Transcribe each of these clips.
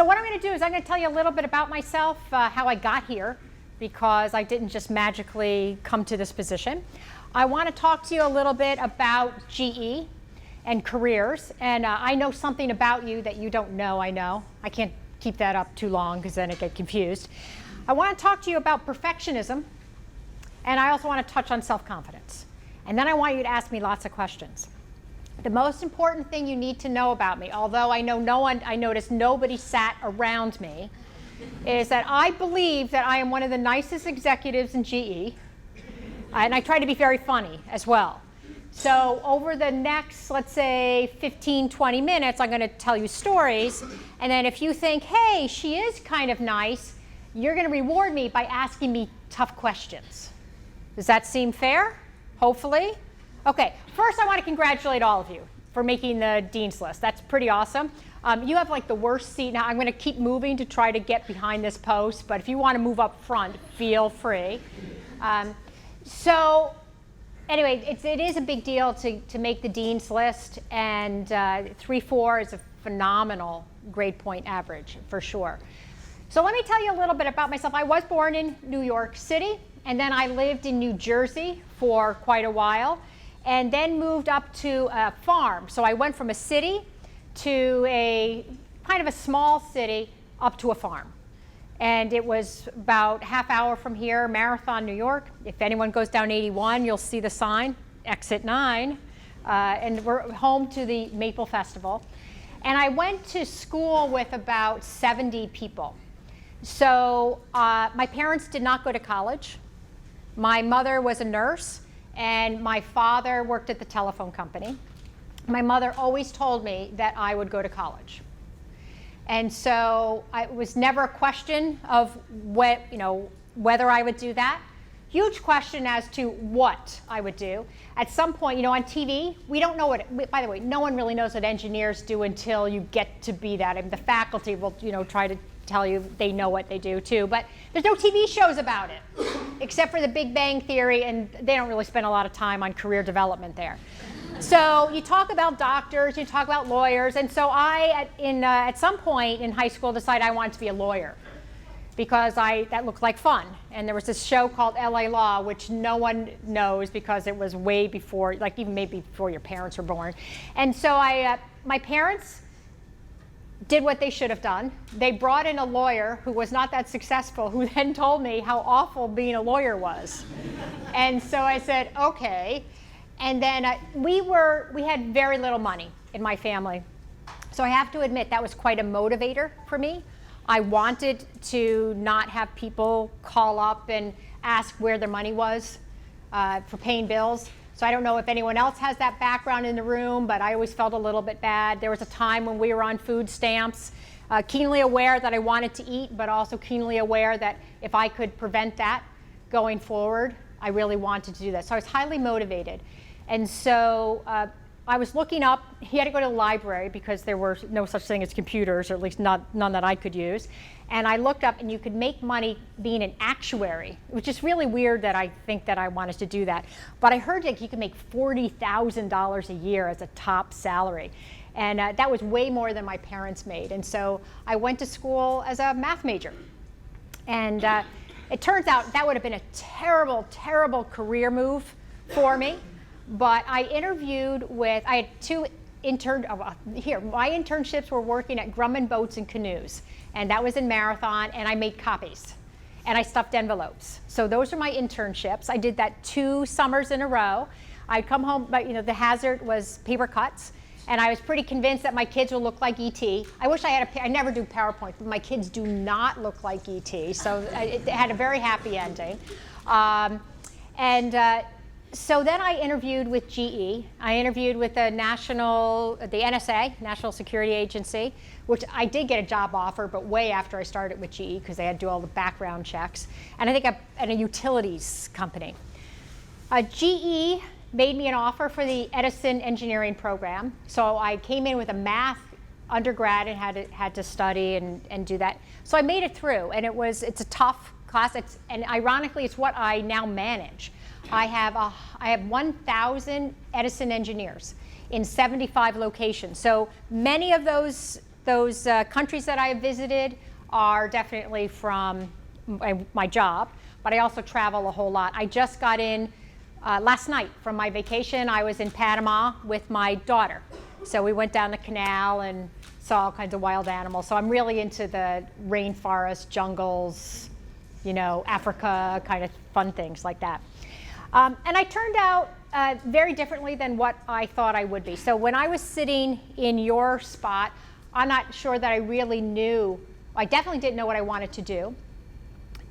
So what I'm going to do is I'm going to tell you a little bit about myself, how I got here, because I didn't just magically come to this position. I want to talk to you a little bit about GE and careers, and I know something about you that you don't know. I know. I can't keep that up too long because then I get confused. I want to talk to you about perfectionism, and I also want to touch on self-confidence. And then I want you to ask me lots of questions. The most important thing you need to know about me, although I noticed nobody sat around me, is that I believe that I am one of the nicest executives in GE, and I try to be very funny as well. So over the next, let's say, 15, 20 minutes, I'm going to tell you stories, and then if you think, hey, she is kind of nice, you're going to reward me by asking me tough questions. Does that seem fair? Hopefully. Okay, first I want to congratulate all of you for making the Dean's List. That's pretty awesome. You have like the worst seat. Now I'm going to keep moving to try to get behind this post, but if you want to move up front, feel free. So anyway, it is a big deal to make the Dean's List, and 3.4 is a phenomenal grade point average for sure. So let me tell you a little bit about myself. I was born in New York City, and then I lived in New Jersey for quite a while, and then moved up to a farm. So I went from a city to a kind of a small city up to a farm. And it was about half hour from here, Marathon, New York. If anyone goes down 81, you'll see the sign, exit 9. And we're home to the Maple Festival. And I went to school with about 70 people. So my parents did not go to college. My mother was a nurse, and my father worked at the telephone company. My mother always told me that I would go to college. And so it was never a question of whether I would do that. Huge question as to what I would do. At some point, on TV, we don't know what, by the way, no one really knows what engineers do until you get to be that. I mean, the faculty will, try to tell you they know what they do too, but there's no TV shows about it, except for the Big Bang Theory, and they don't really spend a lot of time on career development there. So you talk about doctors, you talk about lawyers, and so I, at some point in high school, decided I wanted to be a lawyer because that looked like fun. And there was this show called LA Law, which no one knows because it was way before, like even maybe before your parents were born. And so my parents did what they should have done. They brought in a lawyer who was not that successful, who then told me how awful being a lawyer was. And so I said, okay. And then we had very little money in my family. So I have to admit that was quite a motivator for me. I wanted to not have people call up and ask where their money was for paying bills. So I don't know if anyone else has that background in the room, but I always felt a little bit bad. There was a time when we were on food stamps, keenly aware that I wanted to eat, but also keenly aware that if I could prevent that going forward, I really wanted to do that. So I was highly motivated. And so I was looking up, he had to go to the library because there were no such thing as computers, or at least none that I could use. And I looked up, and you could make money being an actuary, which is really weird that I think that I wanted to do that. But I heard that you could make $40,000 a year as a top salary. And that was way more than my parents made. And so I went to school as a math major. And it turns out that would have been a terrible, terrible career move for me. But I interviewed with, I had two my internships were working at Grumman Boats and Canoes, and that was in Marathon, and I made copies, and I stuffed envelopes. So those are my internships. I did that 2 summers in a row. I'd come home, but the hazard was paper cuts, and I was pretty convinced that my kids would look like E.T. I wish I never do PowerPoint, but my kids do not look like E.T., so it had a very happy ending. So then I interviewed with GE. I interviewed with the NSA, National Security Agency, which I did get a job offer, but way after I started with GE because they had to do all the background checks. And I think at a utilities company. GE made me an offer for the Edison engineering program. So I came in with a math undergrad and had to study and do that. So I made it through, and it's a tough class. And ironically, it's what I now manage. I have 1,000 Edison engineers in 75 locations. So many of those Those countries that I have visited are definitely from my job, but I also travel a whole lot. I just got in last night from my vacation. I was in Panama with my daughter. So we went down the canal and saw all kinds of wild animals. So I'm really into the rainforest, jungles, you know, Africa, kind of fun things like that. And I turned out very differently than what I thought I would be. So when I was sitting in your spot, I'm not sure that I really knew. I definitely didn't know what I wanted to do.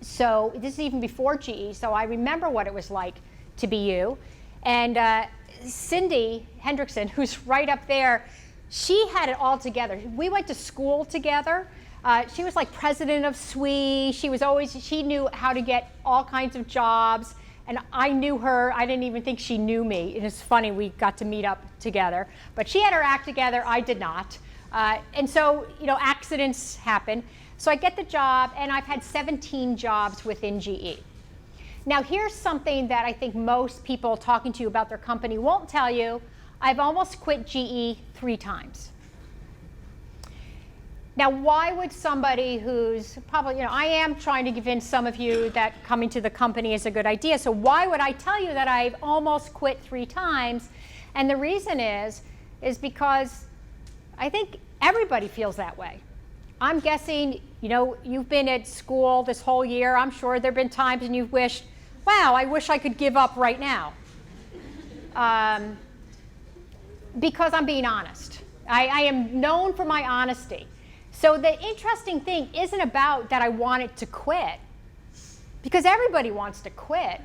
So this is even before GE, so I remember what it was like to be you. And Cindy Hendrickson, who's right up there, she had it all together. We went to school together. She was like president of SWE. She knew how to get all kinds of jobs. And I knew her. I didn't even think she knew me. And it's funny, we got to meet up together. But she had her act together. I did not. And so, you know, accidents happen. So I get the job, and I've had 17 jobs within GE. Now, here's something that I think most people talking to you about their company won't tell you. I've almost quit GE 3 times. Now, why would somebody who's probably, you know, I am trying to convince some of you that coming to the company is a good idea. So why would I tell you that I've almost quit 3 times? And the reason is because I think everybody feels that way. I'm guessing, you know, you've been at school this whole year. I'm sure there have been times when you've wished, wow, I wish I could give up right now. Because I'm being honest. I am known for my honesty. So the interesting thing isn't about that I wanted to quit, because everybody wants to quit.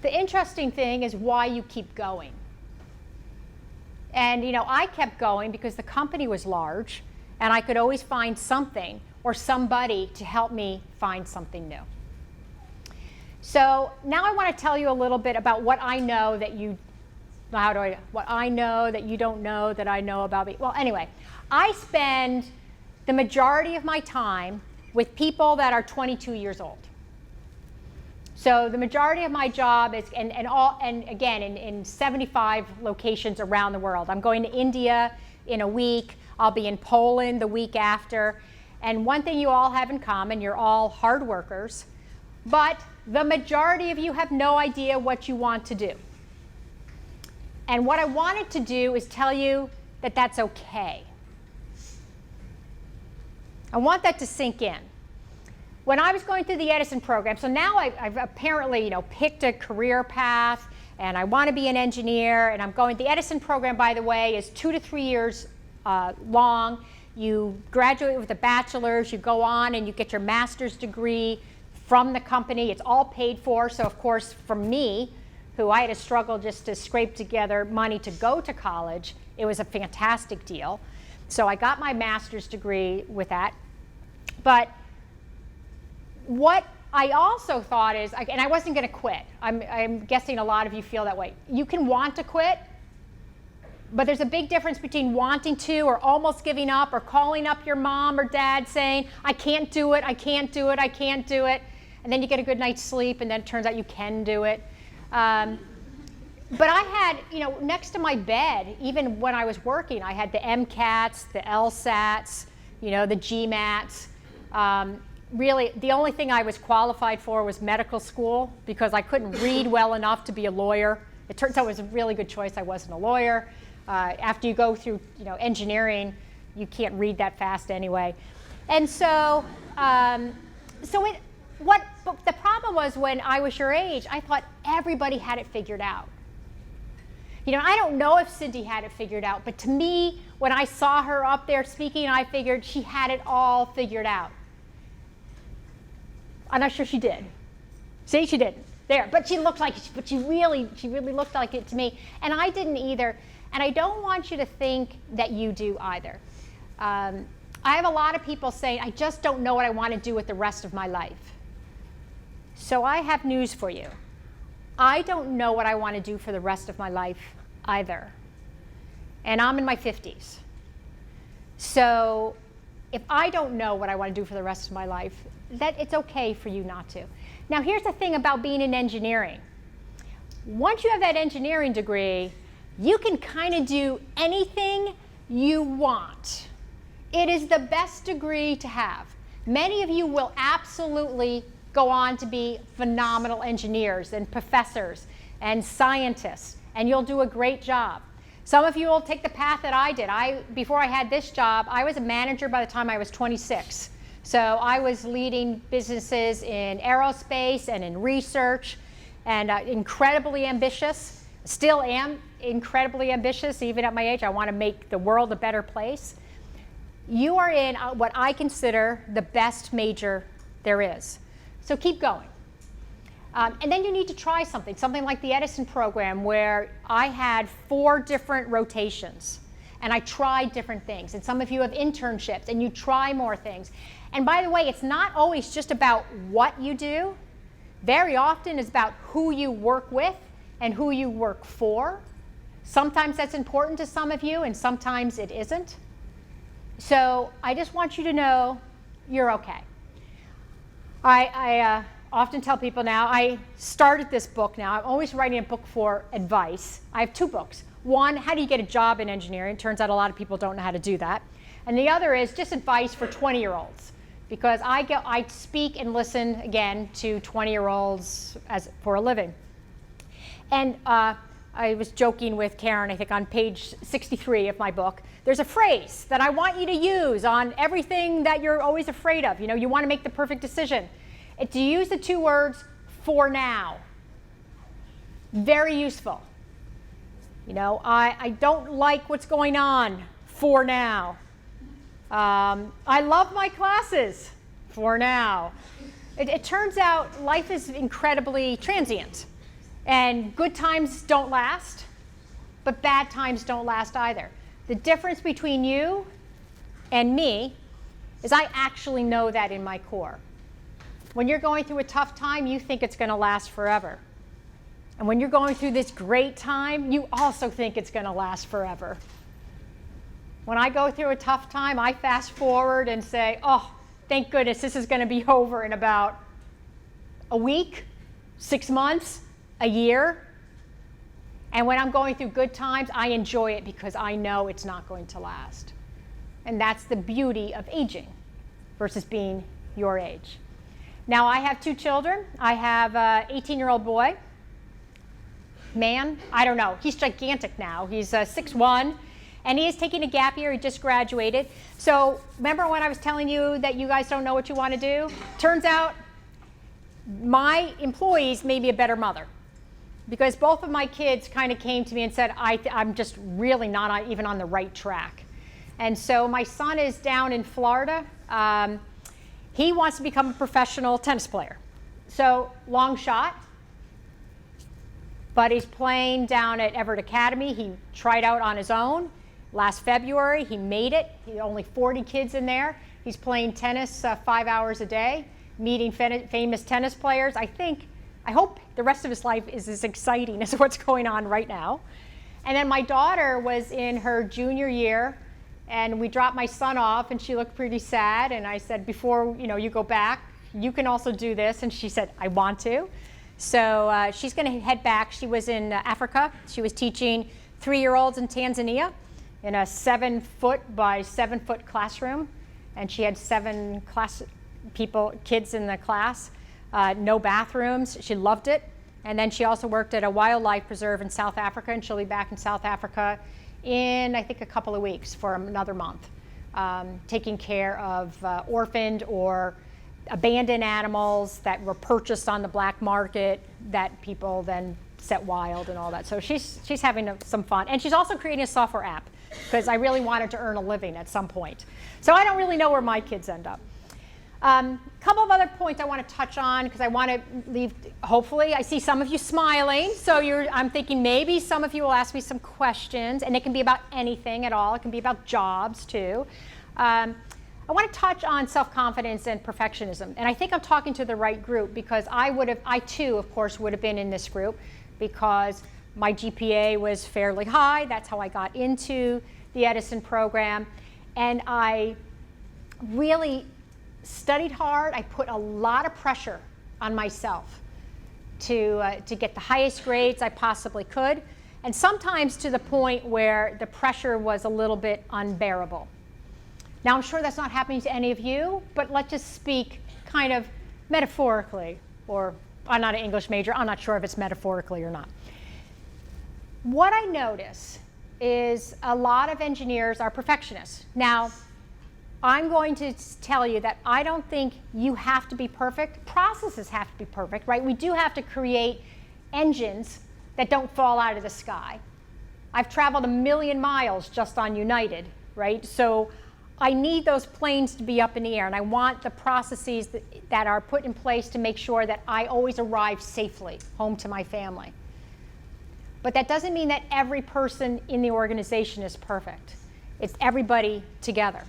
The interesting thing is why you keep going. And, you know, I kept going because the company was large, and I could always find something or somebody to help me find something new. So now I want to tell you a little bit about what I know that you, what I know that you don't know that I know about me. Well, anyway, I spend the majority of my time with people that are 22 years old. So the majority of my job is, and again, in 75 locations around the world. I'm going to India in a week. I'll be in Poland the week after. And one thing you all have in common, you're all hard workers, but the majority of you have no idea what you want to do. And what I wanted to do is tell you that that's okay. I want that to sink in. When I was going through the Edison program, so now I've apparently, you know, picked a career path, and I want to be an engineer, and I'm going. The Edison program, by the way, is 2 to 3 years long. You graduate with a bachelor's, you go on and you get your master's degree from the company. It's all paid for. So of course, for me, who I had to struggle just to scrape together money to go to college, it was a fantastic deal. So I got my master's degree with that. But what I also thought is, and I wasn't going to quit. I'm guessing a lot of you feel that way. You can want to quit, but there's a big difference between wanting to or almost giving up or calling up your mom or dad saying, I can't do it, I can't do it, I can't do it. And then you get a good night's sleep, and then it turns out you can do it. But I had, you know, next to my bed, even when I was working, I had the MCATs, the LSATs, you know, the GMATs. Really, the only thing I was qualified for was medical school, because I couldn't read well enough to be a lawyer. It turns out it was a really good choice. I wasn't a lawyer. After you go through, you know, engineering, you can't read that fast anyway. And so, but the problem was, when I was your age, I thought everybody had it figured out. You know, I don't know if Cindy had it figured out, but to me, when I saw her up there speaking, I figured she had it all figured out. I'm not sure she did. See, she didn't. There, but she looked like, but she really looked like it to me, and I didn't either. And I don't want you to think that you do either. I have a lot of people saying, I just don't know what I want to do with the rest of my life. So I have news for you. I don't know what I want to do for the rest of my life either. And I'm in my 50s. So if I don't know what I want to do for the rest of my life, that it's okay for you not to. Now, here's the thing about being in engineering. Once you have that engineering degree, you can kind of do anything you want It is the best degree to have. Many of you will absolutely go on to be phenomenal engineers and professors and scientists, and you'll do a great job. Some of you will take the path that I did. Before I had this job, I was a manager by the time I was 26. So I was leading businesses in aerospace and in research, and incredibly ambitious. Still am incredibly ambitious, even at my age. I want to make the world a better place. You are in what I consider the best major there is. So keep going. And then you need to try something like the Edison program, where I had 4 different rotations and I tried different things. And some of you have internships and you try more things. And by the way, it's not always just about what you do. Very often it's about who you work with and who you work for. Sometimes that's important to some of you and sometimes it isn't. So I just want you to know you're okay. I often tell people now, I started this book now. I'm always writing a book for advice. I have 2 books. One, how do you get a job in engineering? It turns out a lot of people don't know how to do that. And the other is just advice for 20-year-olds. Because I speak and listen, again, to 20-year-olds for a living. And I was joking with Karen, I think on page 63 of my book, there's a phrase that I want you to use on everything that you're always afraid of. You know, you want to make the perfect decision. To use the 2 words, for now. Very useful. You know, I don't like what's going on, for now. I love my classes, for now. It turns out life is incredibly transient. And good times don't last, but bad times don't last either. The difference between you and me is I actually know that in my core. When you're going through a tough time, you think it's going to last forever. And when you're going through this great time, you also think it's going to last forever. When I go through a tough time, I fast forward and say, oh, thank goodness this is going to be over in about a week, 6 months, a year. And when I'm going through good times, I enjoy it because I know it's not going to last. And that's the beauty of aging versus being your age. Now, I have 2 children. I have an 18-year-old boy. Man, I don't know. He's gigantic now. He's 6'1", and he is taking a gap year. He just graduated. So remember when I was telling you that you guys don't know what you want to do? Turns out my employees may be a better mother, because both of my kids kind of came to me and said, I'm just really not even on the right track. And so my son is down in Florida. He wants to become a professional tennis player. So long shot, but he's playing down at Everett Academy. He tried out on his own last February. He made it. He only 40 kids in there. He's playing tennis 5 hours a day, meeting famous tennis players. I hope the rest of his life is as exciting as what's going on right now. And then my daughter was in her junior year, and we dropped my son off, and she looked pretty sad. And I said, before you go back, you can also do this. And she said, I want to. So she's going to head back. She was in Africa. She was teaching 3-year-olds in Tanzania in a 7-foot by 7-foot classroom. And she had 7 kids in the class. No bathrooms. She loved it. And then she also worked at a wildlife preserve in South Africa, and she'll be back in South Africa in, I think, a couple of weeks for another month, taking care of orphaned or abandoned animals that were purchased on the black market that people then set wild and all that. So she's having some fun. And she's also creating a software app, because I really wanted to earn a living at some point. So I don't really know where my kids end up. Couple of other points I want to touch on, because I want to leave, hopefully, I see some of you smiling, so I'm thinking maybe some of you will ask me some questions, and it can be about anything at all. It can be about jobs too. I want to touch on self-confidence and perfectionism, and I think I'm talking to the right group, because I too, of course, would have been in this group, because my GPA was fairly high. That's how I got into the Edison program, and I really studied hard. I put a lot of pressure on myself to get the highest grades I possibly could, and sometimes to the point where the pressure was a little bit unbearable. Now, I'm sure that's not happening to any of you, but let's just speak kind of metaphorically, or I'm not an English major, I'm not sure if it's metaphorically or not. What I notice is a lot of engineers are perfectionists. Now, I'm going to tell you that I don't think you have to be perfect. Processes have to be perfect, right? We do have to create engines that don't fall out of the sky. I've traveled 1,000,000 miles just on United, right? So I need those planes to be up in the air, and I want the processes that are put in place to make sure that I always arrive safely home to my family. But that doesn't mean that every person in the organization is perfect. It's everybody together.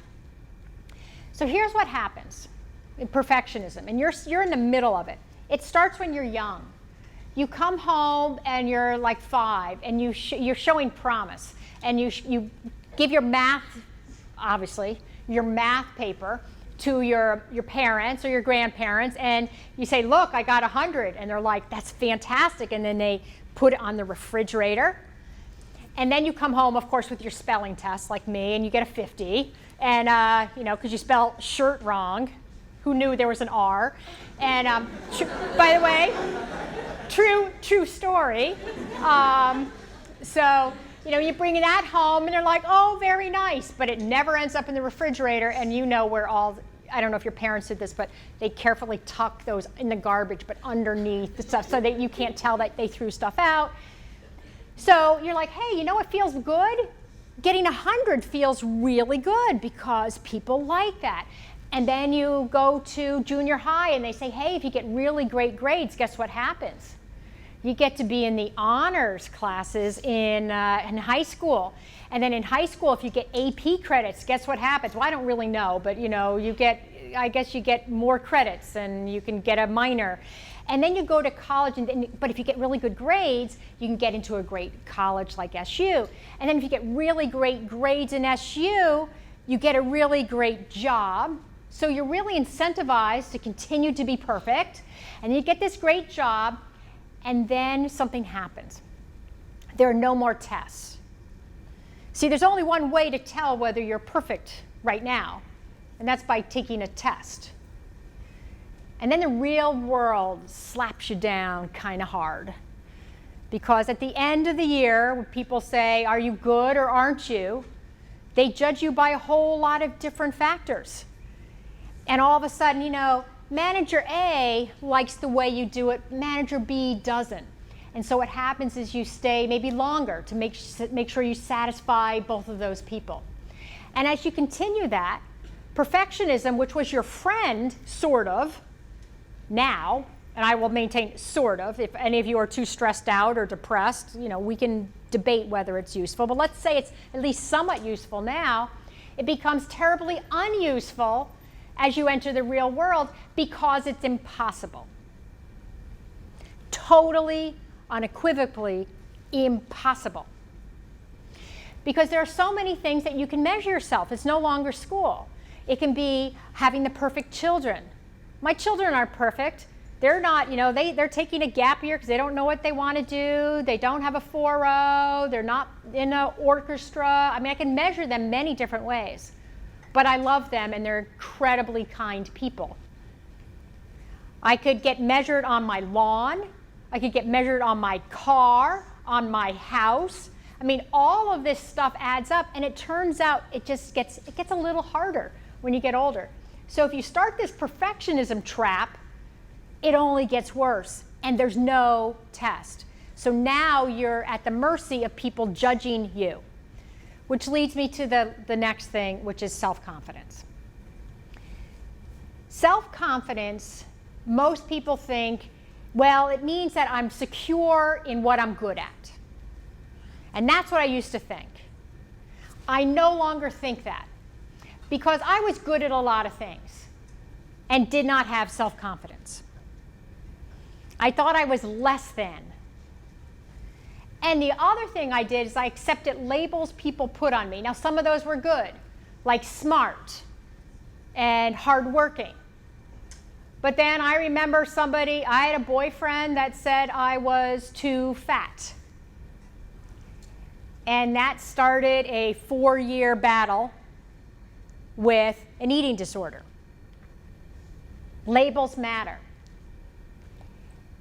So here's what happens in perfectionism, and you're in the middle of it. It starts when you're young. You come home and you're like 5, and you're showing promise, and you give your math, obviously, your math paper to your parents or your grandparents, and you say, look, I got 100, and they're like, that's fantastic, and then they put it on the refrigerator. And then you come home, of course, with your spelling test, like me, and you get a 50, and because you spell shirt wrong. Who knew there was an R? And by the way, true story. So you bring that home, and they're like, oh, very nice, but it never ends up in the refrigerator, and where all, I don't know if your parents did this, but they carefully tuck those in the garbage, but underneath the stuff, so that you can't tell that they threw stuff out. So you're like, hey, it feels good? Getting 100 feels really good because people like that. And then you go to junior high, and they say, hey, if you get really great grades, guess what happens? You get to be in the honors classes in high school. And then in high school, if you get AP credits, guess what happens? Well, I don't really know, but I guess you get more credits, and you can get a minor. And then you go to college, but if you get really good grades, you can get into a great college like SU. And then if you get really great grades in SU, you get a really great job. So you're really incentivized to continue to be perfect. And you get this great job, and then something happens. There are no more tests. See, there's only one way to tell whether you're perfect right now, and that's by taking a test. And then the real world slaps you down kind of hard. Because at the end of the year, when people say, are you good or aren't you? They judge you by a whole lot of different factors. And all of a sudden, Manager A likes the way you do it, Manager B doesn't. And so what happens is you stay maybe longer to make sure you satisfy both of those people. And as you continue that, perfectionism, which was your friend, sort of, now, and I will maintain sort of, if any of you are too stressed out or depressed, we can debate whether it's useful, but let's say it's at least somewhat useful now, it becomes terribly unuseful as you enter the real world because it's impossible. Totally, unequivocally impossible. Because there are so many things that you can measure yourself. It's no longer school. It can be having the perfect children. My children aren't perfect. They're not, they're taking a gap year because they don't know what they want to do. They don't have a 4.0. They're not in an orchestra. I mean, I can measure them many different ways. But I love them, and they're incredibly kind people. I could get measured on my lawn. I could get measured on my car, on my house. I mean, all of this stuff adds up, and it turns out it gets a little harder when you get older. So if you start this perfectionism trap, it only gets worse, and there's no test. So now you're at the mercy of people judging you, which leads me to the next thing, which is self-confidence. Self-confidence, most people think, well, it means that I'm secure in what I'm good at. And that's what I used to think. I no longer think that, because I was good at a lot of things and did not have self-confidence. I thought I was less than. And the other thing I did is I accepted labels people put on me. Now, some of those were good, like smart and hardworking. But then I remember I had a boyfriend that said I was too fat. And that started a 4-year battle with an eating disorder. Labels matter.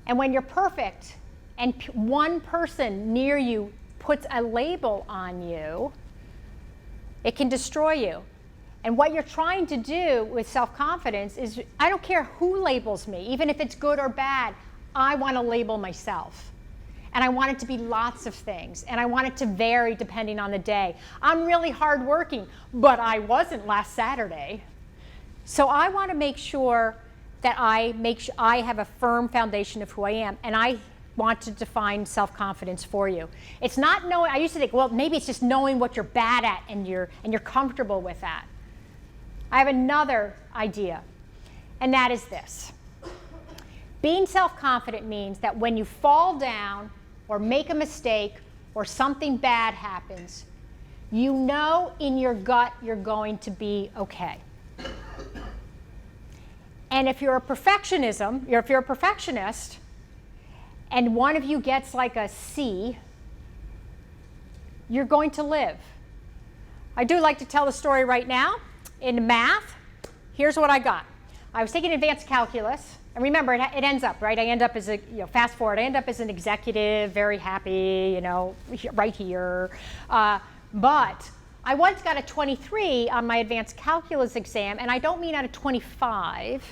And when you're perfect and one person near you puts a label on you, it can destroy you. And what you're trying to do with self-confidence is, I don't care who labels me, even if it's good or bad, I want to label myself. And I want it to be lots of things. And I want it to vary depending on the day. I'm really hardworking, but I wasn't last Saturday. So I want to make sure that I have a firm foundation of who I am. And I want to define self-confidence for you. It's not knowing, I used to think, well, maybe it's just knowing what you're bad at and you're comfortable with that. I have another idea, and that is this. Being self-confident means that when you fall down or make a mistake or something bad happens, you know in your gut you're going to be okay. And if you're a perfectionist, and one of you gets like a C, you're going to live. I do like to tell the story right now. In math, here's what I got. I was taking advanced calculus, and remember, it ends up, right? I end up as fast forward, I end up as an executive, very happy, right here. But I once got a 23 on my advanced calculus exam, and I don't mean out of 25,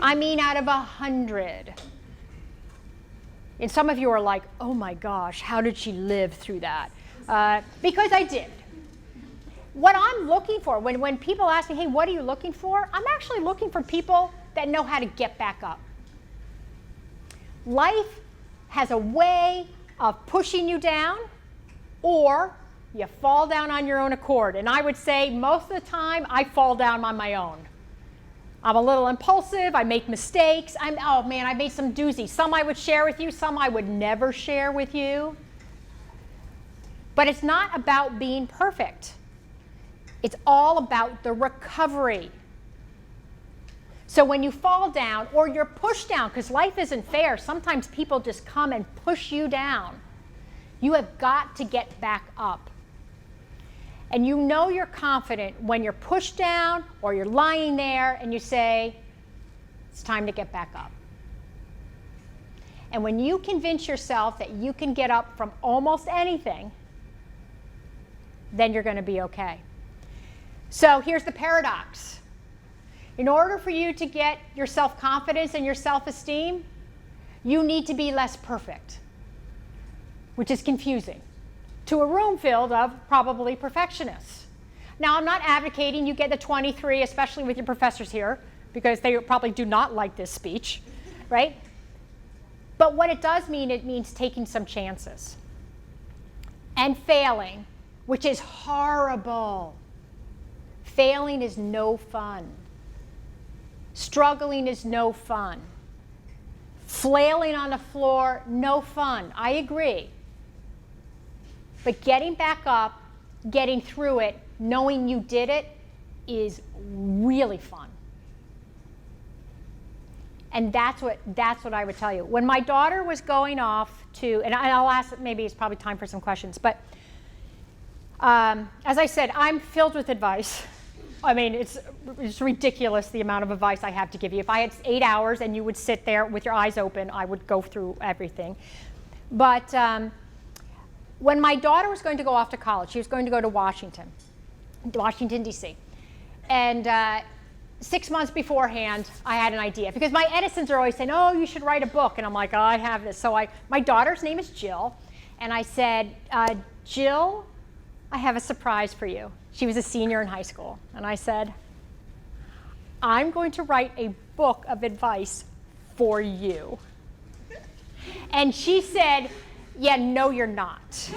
I mean out of 100. And some of you are like, oh my gosh, how did she live through that? Because I did. What I'm looking for, when people ask me, hey, what are you looking for? I'm actually looking for people that know how to get back up. Life has a way of pushing you down, or you fall down on your own accord. And I would say most of the time, I fall down on my own. I'm a little impulsive, I make mistakes. Oh man, I made some doozies. Some I would share with you, some I would never share with you. But it's not about being perfect. It's all about the recovery. So when you fall down or you're pushed down, because life isn't fair, sometimes people just come and push you down. You have got to get back up. And you know you're confident when you're pushed down or you're lying there and you say, it's time to get back up. And when you convince yourself that you can get up from almost anything, then you're going to be okay. So here's the paradox. In order for you to get your self-confidence and your self-esteem, you need to be less perfect, which is confusing to a room filled of probably perfectionists. Now, I'm not advocating you get the 23, especially with your professors here, because they probably do not like this speech, right? But what it does mean, it means taking some chances and failing, which is horrible. Failing is no fun. Struggling is no fun. Flailing on the floor, no fun. I agree. But getting back up, getting through it, knowing you did it, is really fun. And that's what I would tell you. When my daughter was going off to, and I'll ask, maybe it's probably time for some questions, but as I said, I'm filled with advice. I mean, it's ridiculous the amount of advice I have to give you. If I had 8 hours and you would sit there with your eyes open, I would go through everything. But when my daughter was going to go off to college, she was going to go to Washington, D.C. And 6 months beforehand, I had an idea. Because my Edisons are always saying, oh, you should write a book. And I'm like, oh, I have this. So my daughter's name is Jill. And I said, Jill, I have a surprise for you. She was a senior in high school. And I said, I'm going to write a book of advice for you. And she said, yeah, no, you're not.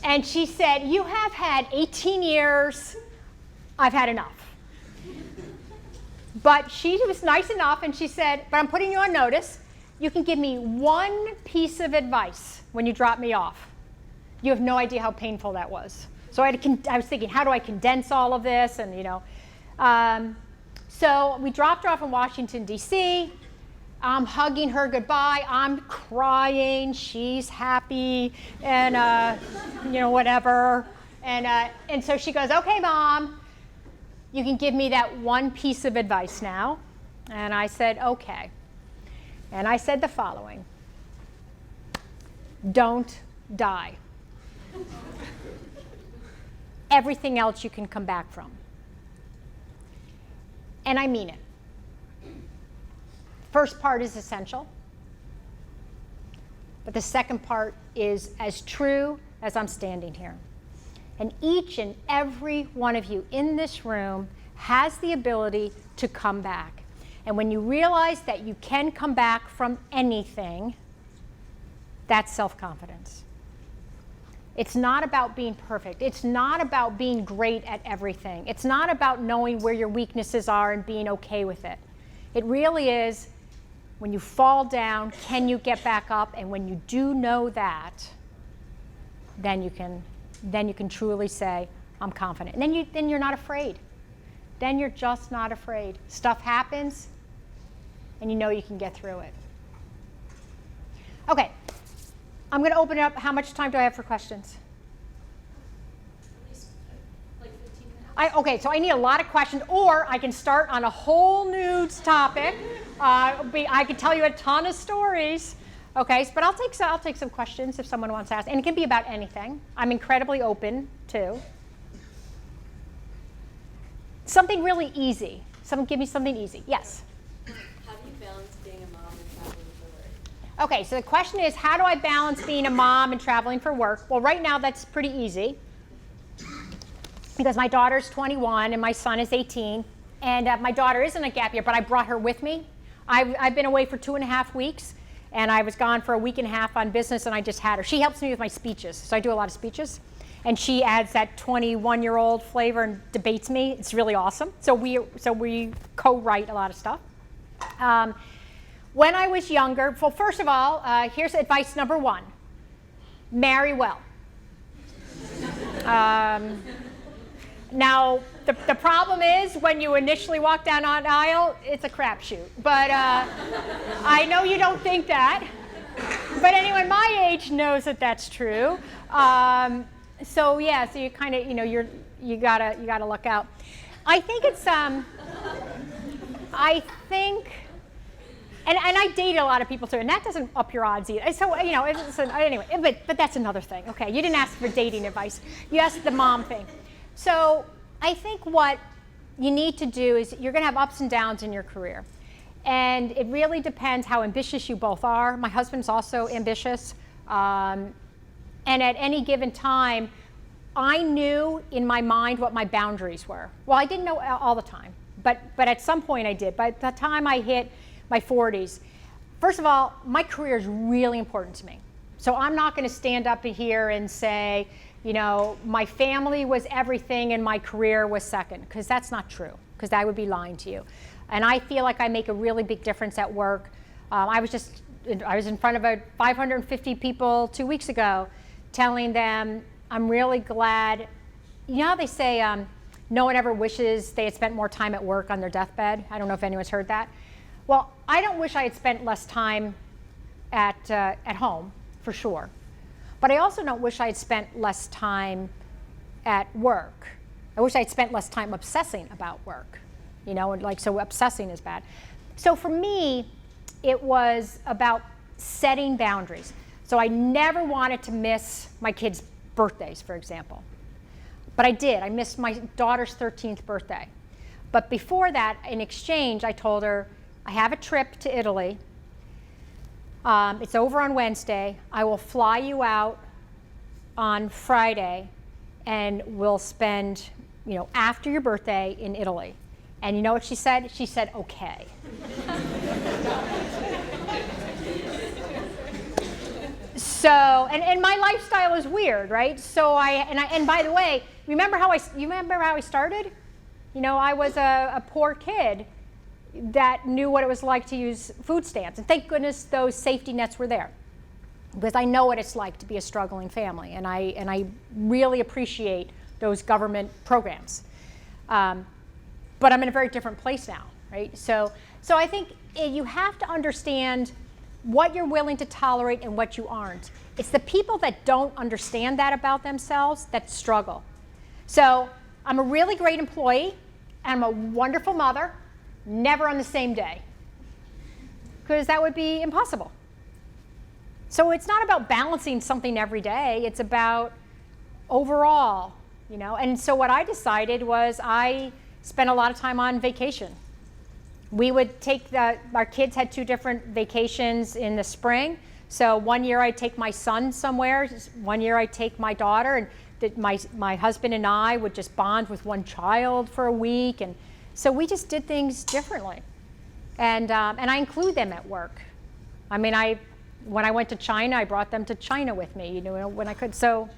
And she said, you have had 18 years. I've had enough. But she was nice enough, and she said, but I'm putting you on notice. You can give me one piece of advice when you drop me off. You have no idea how painful that was. So I was thinking, how do I condense all of this? And so we dropped her off in Washington, D.C. I'm hugging her goodbye. I'm crying. She's happy, and whatever. And so she goes, okay, Mom, you can give me that one piece of advice now. And I said, okay. And I said the following: don't die. Everything else you can come back from. And I mean it. First part is essential, but the second part is as true as I'm standing here. And each and every one of you in this room has the ability to come back. And when you realize that you can come back from anything, that's self-confidence. It's not about being perfect. It's not about being great at everything. It's not about knowing where your weaknesses are and being okay with it. It really is, when you fall down, can you get back up? And when you do know that, then you can truly say, I'm confident. And then you're not afraid. Then you're just not afraid. Stuff happens, and you know you can get through it. Okay, I'm going to open it up. How much time do I have for questions? At least like 15 minutes. Okay, so I need a lot of questions, or I can start on a whole new topic. I could tell you a ton of stories. Okay, but I'll take some questions if someone wants to ask, and it can be about anything. I'm incredibly open too. Something really easy. Give me something easy. Yes. How do you balance being a mom and traveling for work? Okay, so the question is, how do I balance being a mom and traveling for work? Well, right now that's pretty easy because my daughter's 21 and my son is 18, and my daughter isn't a gap year, but I brought her with me. I've been away for 2.5 weeks, and I was gone for a week and a half on business, and I just had her. She helps me with my speeches, so I do a lot of speeches, and she adds that 21-year-old flavor and debates me. It's really awesome. So we co-write a lot of stuff. When I was younger, well, first of all, here's advice number 1: marry well. Now, the problem is when you initially walk down an aisle, it's a crapshoot. But I know you don't think that. But anyone my age knows that that's true. So you kind of, you gotta look out. I think it's, and I dated a lot of people too, and that doesn't up your odds either. So anyway, but that's another thing. Okay, you didn't ask for dating advice. You asked the mom thing. So I think what you need to do is you're going to have ups and downs in your career. And it really depends how ambitious you both are. My husband's also ambitious. And at any given time, I knew in my mind what my boundaries were. Well, I didn't know all the time, but at some point I did. By the time I hit my 40s, first of all, my career is really important to me. So I'm not going to stand up here and say, my family was everything and my career was second, because that's not true, because I would be lying to you. And I feel like I make a really big difference at work. I was in front of 550 people 2 weeks ago telling them I'm really glad. You know how they say no one ever wishes they had spent more time at work on their deathbed? I don't know if anyone's heard that. Well, I don't wish I had spent less time at home, for sure. But I also don't wish I had spent less time at work. I wish I had spent less time obsessing about work. So obsessing is bad. So for me, it was about setting boundaries. So I never wanted to miss my kids' birthdays, for example. But I did. I missed my daughter's 13th birthday. But before that, in exchange, I told her, I have a trip to Italy. It's over on Wednesday. I will fly you out on Friday, and we'll spend, after your birthday in Italy. And you know what she said? She said, okay. So, and my lifestyle is weird, right? So and by the way, you remember how I started? I was a poor kid that knew what it was like to use food stamps. And thank goodness those safety nets were there, because I know what it's like to be a struggling family, and I really appreciate those government programs. But I'm in a very different place now, right? So I think you have to understand what you're willing to tolerate and what you aren't. It's the people that don't understand that about themselves that struggle. So I'm a really great employee, and I'm a wonderful mother, never on the same day, because that would be impossible. So it's not about balancing something every day, it's about overall, you know. And so what I decided was I spent a lot of time on vacation. We would take our kids had 2 different vacations in the spring. So one year I'd take my son somewhere, one year I'd take my daughter, and my husband and I would just bond with one child for a week. And so we just did things differently. And I include them at work. I mean, when I went to China, I brought them to China with me, you know, when I could. So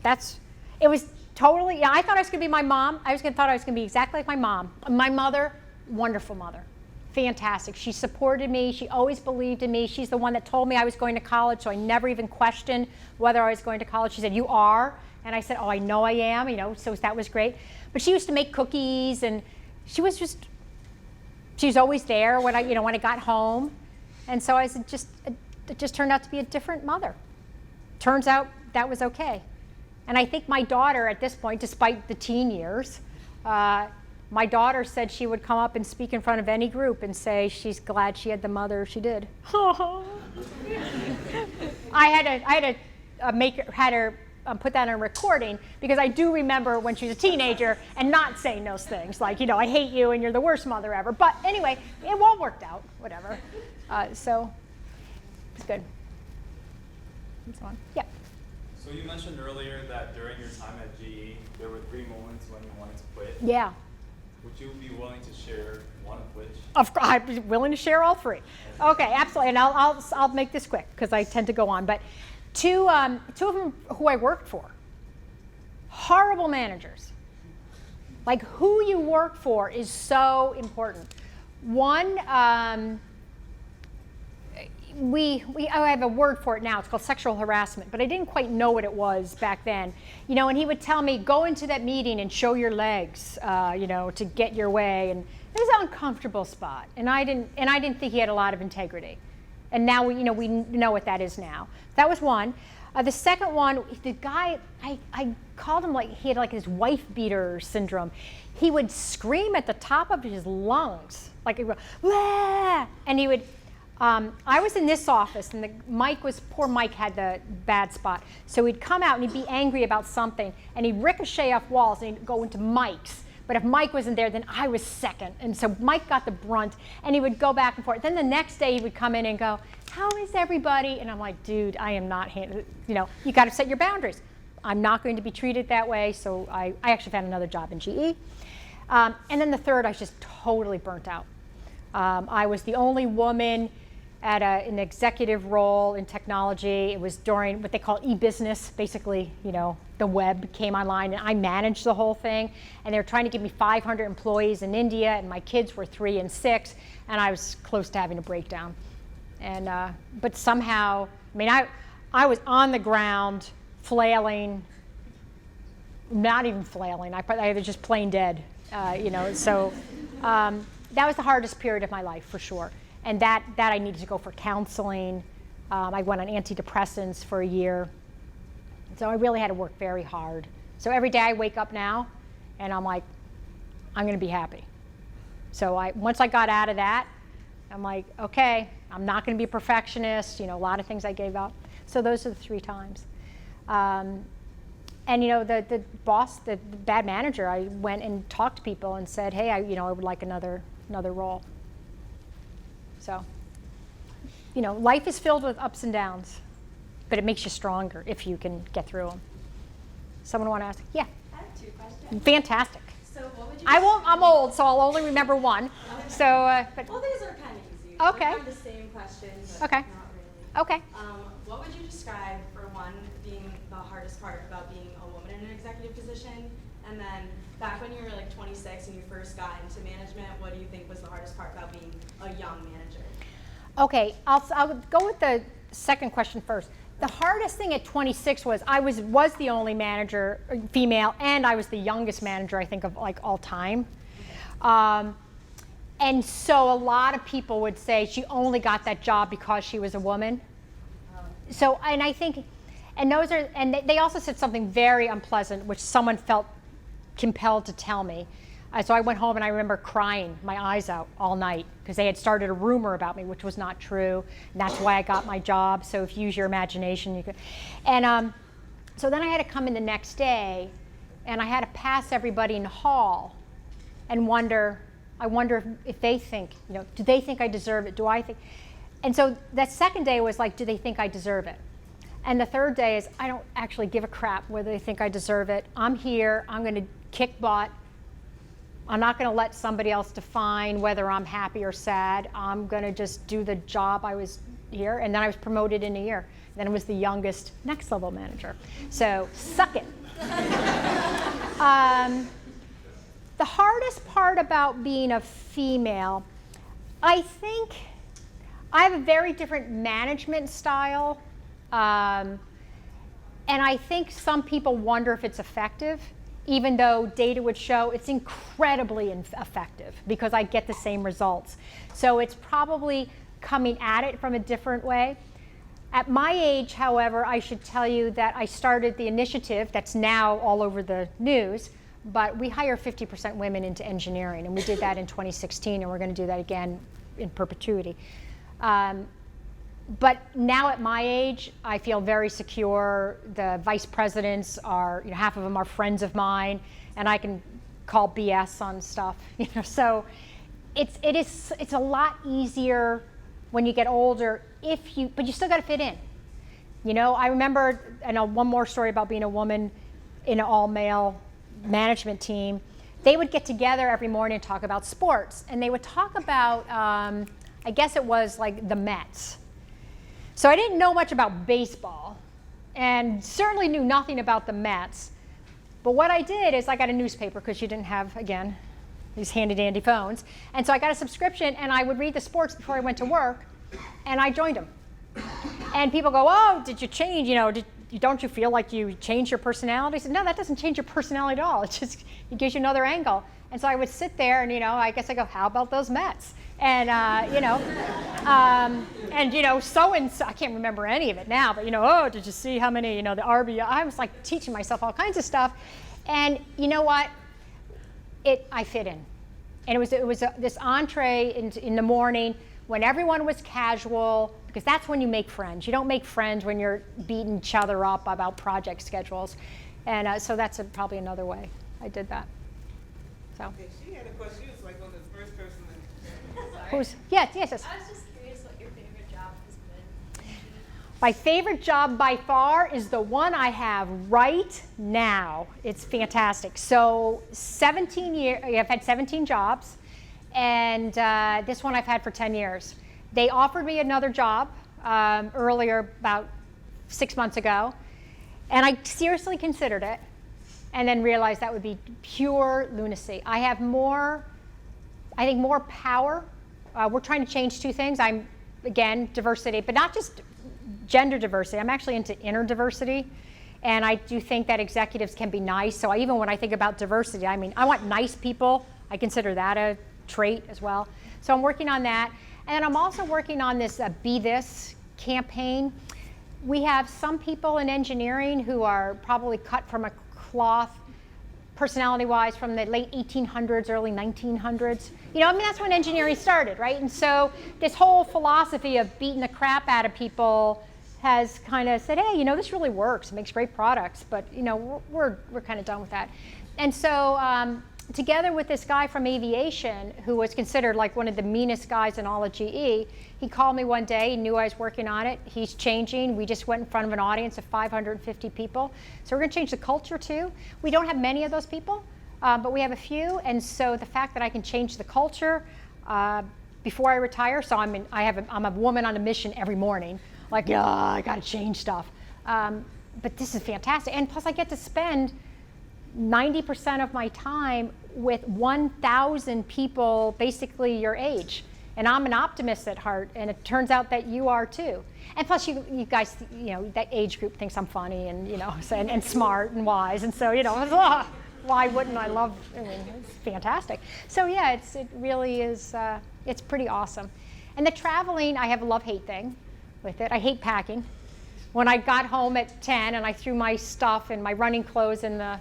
it was totally, yeah, I thought I was going to be my mom. Thought I was going to be exactly like my mom. My mother, wonderful mother, fantastic. She supported me. She always believed in me. She's the one that told me I was going to college, so I never even questioned whether I was going to college. She said, "You are," and I said, "Oh, I know I am," you know. So that was great. But she used to make cookies, and she was always there when I got home, and so I said, it just turned out to be a different mother. Turns out that was okay. And I think my daughter at this point, despite the teen years, my daughter said she would come up and speak in front of any group and say she's glad she had the mother she did. I had her put that on a recording, because I do remember when she was a teenager and not saying those things like, I hate you and you're the worst mother ever. But anyway, it all worked out, whatever. So it's good. So on. Yeah. So you mentioned earlier that during your time at GE, there were 3 moments when you wanted to quit. Yeah. Would you be willing to share one of which? Of course, I'm willing to share all 3. Okay, absolutely, and I'll make this quick because I tend to go on. But two of them who I worked for, horrible managers. Like, who you work for is so important. One, I have a word for it now. It's called sexual harassment, but I didn't quite know what it was back then. And he would tell me, go into that meeting and show your legs, to get your way. And it was an uncomfortable spot. And I didn't think he had a lot of integrity. And now we know what that is now. That was one. The second one, the guy, I called him like he had like his wife beater syndrome. He would scream at the top of his lungs, like he'd go, "Wah!" And he would. I was in this office, and poor Mike had the bad spot. So he'd come out and he'd be angry about something, and he'd ricochet off walls and he'd go into Mike's. But if Mike wasn't there, then I was second. And so Mike got the brunt, and he would go back and forth. Then the next day he would come in and go, "How is everybody?" And I'm like, "Dude, I am not, you got to set your boundaries. I'm not going to be treated that way." So I actually found another job in GE. And then the third, I was just totally burnt out. I was the only woman at an executive role in technology. It was during what they call e-business. Basically, the web came online, and I managed the whole thing. And they were trying to give me 500 employees in India, and my kids were 3 and 6, and I was close to having a breakdown. And but somehow, I was on the ground, flailing. Not even flailing. I was just plain dead. So that was the hardest period of my life for sure. And that I needed to go for counseling. I went on antidepressants for a year. So I really had to work very hard. So every day I wake up now, and I'm like, I'm going to be happy. So once I got out of that, I'm like, okay, I'm not going to be a perfectionist. A lot of things I gave up. So those are the 3 times. And the boss, the bad manager, I went and talked to people and said, hey, I would like another role. So, life is filled with ups and downs, but it makes you stronger if you can get through them. Someone want to ask? Yeah. I have 2 questions. Fantastic. So what would you? I'm old, so I'll only remember one. So, but Well, these are kind of easy. Okay. They're kind of the same question, but Okay. not really. okay. What would you describe, for one, being the hardest part about being a woman in an executive position? And then back when you were like 26 and you first got into management, what do you think was the hardest part about being a young manager? Okay, I'll go with the second question first. The hardest thing at 26 was I was the only manager, female, and I was the youngest manager, I think, of like all time. And so a lot of people would say she only got that job because she was a woman. So, and I think, And they also said something very unpleasant, which someone felt compelled to tell me. So I went home and I remember crying my eyes out all night because they had started a rumor about me, which was not true. And that's why I got my job. So if you use your imagination, you could. And so then I had to come in the next day, and I had to pass everybody in the hall and I wonder if they think, do they think I deserve it? Do I think? And so that second day was like, do they think I deserve it? And the third day is, I don't actually give a crap whether they think I deserve it. I'm here. I'm going to kick butt. I'm not going to let somebody else define whether I'm happy or sad. I'm going to just do the job I was here. And then I was promoted in a year. Then I was the youngest next level manager. So suck it. The hardest part about being a female, I think I have a very different management style. And I think some people wonder if it's effective, even though data would show it's incredibly effective because I get the same results. So it's probably coming at it from a different way. At my age, however, I should tell you that I started the initiative that's now all over the news, but we hire 50% women into engineering, and we did that in 2016, and we're going to do that again in perpetuity. But now at my age, I feel very secure. The vice presidents are, half of them are friends of mine, and I can call BS on stuff. So it's a lot easier when you get older but you still got to fit in. I remember, one more story about being a woman in an all-male management team. They would get together every morning and talk about sports, and they would talk about, I guess it was like the Mets. So I didn't know much about baseball and certainly knew nothing about the Mets. But what I did is I got a newspaper because you didn't have, again, these handy dandy phones. And so I got a subscription and I would read the sports before I went to work, and I joined them. And people go, oh, did you change? Don't you feel like you changed your personality? I said, no, that doesn't change your personality at all. It gives you another angle. And so I would sit there and, I guess I go, how about those Mets? And, so-and-so, I can't remember any of it now, but, oh, did you see how many, the RBI? I was like teaching myself all kinds of stuff. And you know what? I fit in. And it was this entree in the morning when everyone was casual, because that's when you make friends. You don't make friends when you're beating each other up about project schedules. And so that's probably another way I did that. So. Okay, she had a question. She was like on the first person. Yes. I was just curious what your favorite job has been. My favorite job by far is the one I have right now. It's fantastic. So 17 years, I've had 17 jobs, and this one I've had for 10 years. They offered me another job earlier, about 6 months ago, and I seriously considered it, and then realized that would be pure lunacy. I have more power. We're trying to change two things. I'm, again, diversity, but not just gender diversity. I'm actually into inner diversity. And I do think that executives can be nice. So even when I think about diversity, I want nice people. I consider that a trait as well. So I'm working on that. And I'm also working on this Be This campaign. We have some people in engineering who are probably cut from a cloth, personality-wise, from the late 1800s, early 1900s. That's when engineering started, right? And so this whole philosophy of beating the crap out of people has kind of said, hey, this really works. It makes great products, but we're kind of done with that. And so together with this guy from aviation, who was considered like one of the meanest guys in all of GE, he called me one day. He knew I was working on it. He's changing. We just went in front of an audience of 550 people. So we're going to change the culture too. We don't have many of those people, but we have a few. And so the fact that I can change the culture before I retire, so I'm a woman on a mission every morning. Like, yeah, I got to change stuff. But this is fantastic. And plus I get to spend 90% of my time with 1,000 people basically your age. And I'm an optimist at heart, and it turns out that you are too. And plus you guys, that age group thinks I'm funny and, and smart and wise. And so, why wouldn't I love, it's fantastic. So yeah, it really is, it's pretty awesome. And the traveling, I have a love-hate thing with it. I hate packing. when I got home at 10 and I threw my stuff and my running clothes in the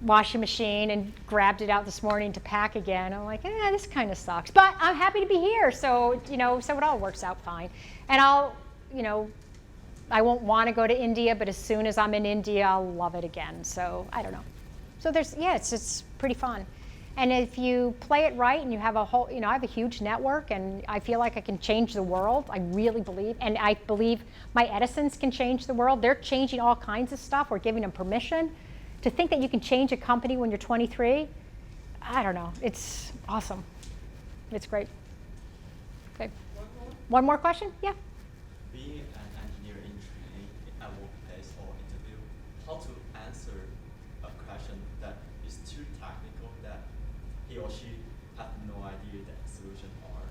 washing machine and grabbed it out this morning to pack again. I'm like, this kind of sucks. But I'm happy to be here, so so it all works out fine. And I won't want to go to India, but as soon as I'm in India, I'll love it again. So I don't know. So it's pretty fun. And if you play it right and you have I have a huge network and I feel like I can change the world. I really believe, and I believe my Edisons can change the world. They're changing all kinds of stuff. We're giving them permission. To think that you can change a company when you're 23, I don't know. It's awesome. It's great. Okay. One more question? Yeah. Being an engineer in training at workplace or interview, how to answer a question that is too technical that he or she have no idea that solution are.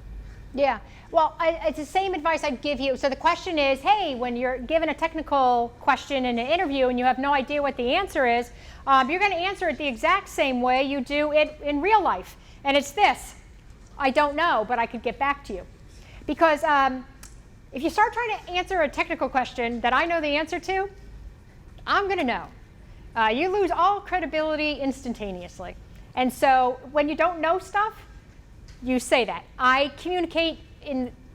Yeah. Well, it's the same advice I'd give you. So the question is, hey, when you're given a technical question in an interview and you have no idea what the answer is, you're going to answer it the exact same way you do it in real life. And it's this: I don't know, but I could get back to you. Because if you start trying to answer a technical question that I know the answer to, I'm going to know. You lose all credibility instantaneously. And so when you don't know stuff, you say that. I communicate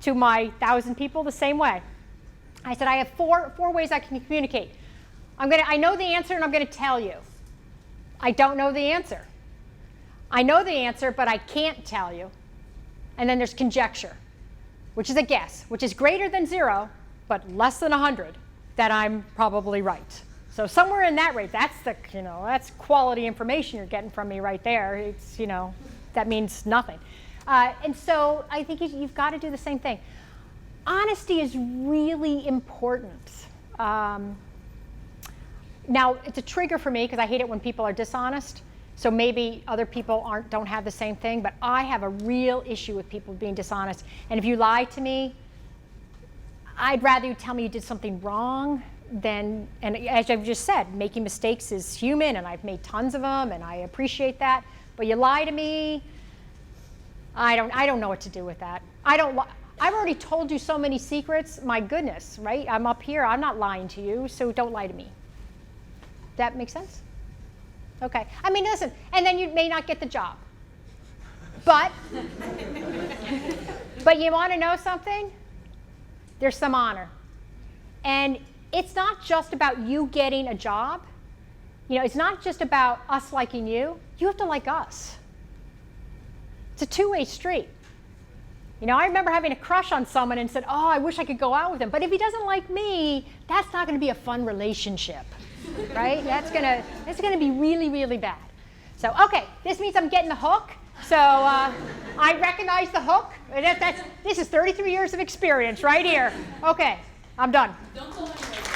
to my 1,000 people the same way. I said I have four ways I can communicate. I know the answer and I'm going to tell you. I don't know the answer. I know the answer, but I can't tell you. And then there's conjecture, which is a guess, which is greater than 0, but less than 100 that I'm probably right. So somewhere in that rate, that's quality information you're getting from me right there. It's that means nothing. And so I think you've got to do the same thing. Honesty is really important. Now, it's a trigger for me because I hate it when people are dishonest. So maybe other people don't have the same thing, but I have a real issue with people being dishonest. And if you lie to me, I'd rather you tell me you did something wrong than, and as I've just said, making mistakes is human, and I've made tons of them, and I appreciate that. But you lie to me, I don't know what to do with that. I've already told you so many secrets. My goodness, right? I'm up here. I'm not lying to you, so don't lie to me. That make sense? Okay. I mean, listen, and then you may not get the job. But you want to know something? There's some honor. And it's not just about you getting a job. It's not just about us liking you. You have to like us. It's a two-way street. I remember having a crush on someone and said, oh, I wish I could go out with him. But if he doesn't like me, that's not going to be a fun relationship, right? That's going to be really, really bad. So, okay, this means I'm getting the hook. So I recognize the hook. This is 33 years of experience right here. Okay, I'm done. Don't tell